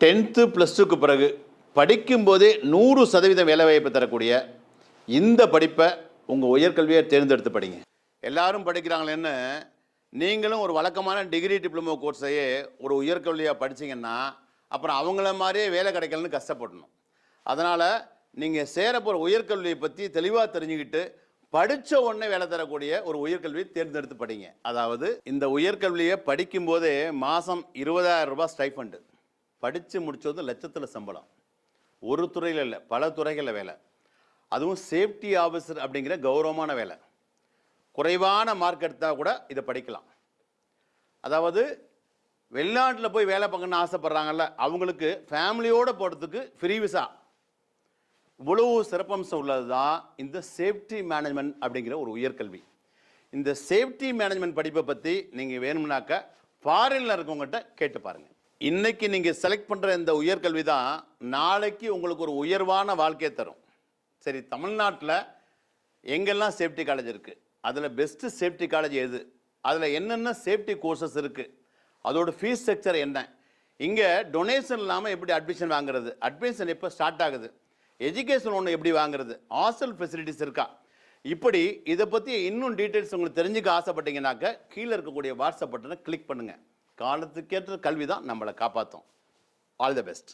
10th plus டூக்கு பிறகு படிக்கும்போதே 100% வேலைவாய்ப்பு தரக்கூடிய இந்த படிப்பை உங்கள் உயர்கல்வியை தேர்ந்தெடுத்து படிங்க. எல்லாரும் படிக்கிறாங்களேன்னு நீங்களும் ஒரு வழக்கமான டிகிரி டிப்ளமோ கோர்ஸையே ஒரு உயர்கல்வியாக படிச்சிங்கன்னா அப்புறம் அவங்கள மாதிரியே வேலை கிடைக்கலன்னு கஷ்டப்படணும். அதனால் நீங்கள் சேர போகிற உயர்கல்வியை பற்றி தெளிவாக தெரிஞ்சுக்கிட்டு படித்த உடனே வேலை தரக்கூடிய ஒரு உயர்கல்வியை தேர்ந்தெடுத்து படிங்க. அதாவது இந்த உயர்கல்வியை படிக்கும்போதே மாதம் 20,000 ரூபாய் ஸ்டைஃபண்டு, படித்து முடிச்சது லட்சத்தில் சம்பளம். ஒரு துறையில் இல்லை, பல துறைகளில் வேலை, அதுவும் சேஃப்டி ஆஃபீஸர் அப்படிங்கிற கௌரவமான வேலை. குறைவான மார்க் எடுத்தால் கூட இதை படிக்கலாம். அதாவது வெளிநாட்டில் போய் வேலை பார்க்கணுன்னு ஆசைப்பட்றாங்கல்ல, அவங்களுக்கு ஃபேமிலியோடு போகிறதுக்கு ஃப்ரீ விசா. இவ்வளவு சிறப்பம்சம் உள்ளது தான் இந்த சேஃப்டி மேனேஜ்மெண்ட் அப்படிங்கிற ஒரு உயர்கல்வி. இந்த சேஃப்டி மேனேஜ்மெண்ட் படிப்பை பற்றி நீங்கள் வேணும்னாக்க ஃபாரினில் இருக்கவங்ககிட்ட கேட்டு பாருங்கள். இன்றைக்கி நீங்கள் செலக்ட் பண்ணுற இந்த உயர்கல்வி தான் நாளைக்கு உங்களுக்கு ஒரு உயர்வான வாழ்க்கையை தரும். சரி, தமிழ்நாட்டில் எங்கெல்லாம் சேஃப்டி காலேஜ் இருக்குது, அதில் பெஸ்ட்டு சேஃப்டி காலேஜ் எது, அதில் என்னென்ன சேஃப்டி கோர்சஸ் இருக்குது, அதோட ஃபீஸ் ஸ்ட்ரக்சர் என்ன, இங்கே டொனேஷன் இல்லாமல் எப்படி அட்மிஷன் வாங்குறது, அட்மிஷன் எப்போ ஸ்டார்ட் ஆகுது, எஜுகேஷன் ஒன்று எப்படி வாங்குறது, ஹாஸ்டல் ஃபெசிலிட்டிஸ் இருக்கா, இப்படி இதை பற்றி இன்னும் டீட்டெயில்ஸ் உங்களுக்கு தெரிஞ்சுக்க ஆசைப்பட்டீங்கன்னாக்க கீழே இருக்கக்கூடிய வாட்ஸ்அப் பட்டனை கிளிக் பண்ணுங்கள். காலத்துக்கேற்ற கல்வி தான் நம்மளை காப்பாற்றும். All the best.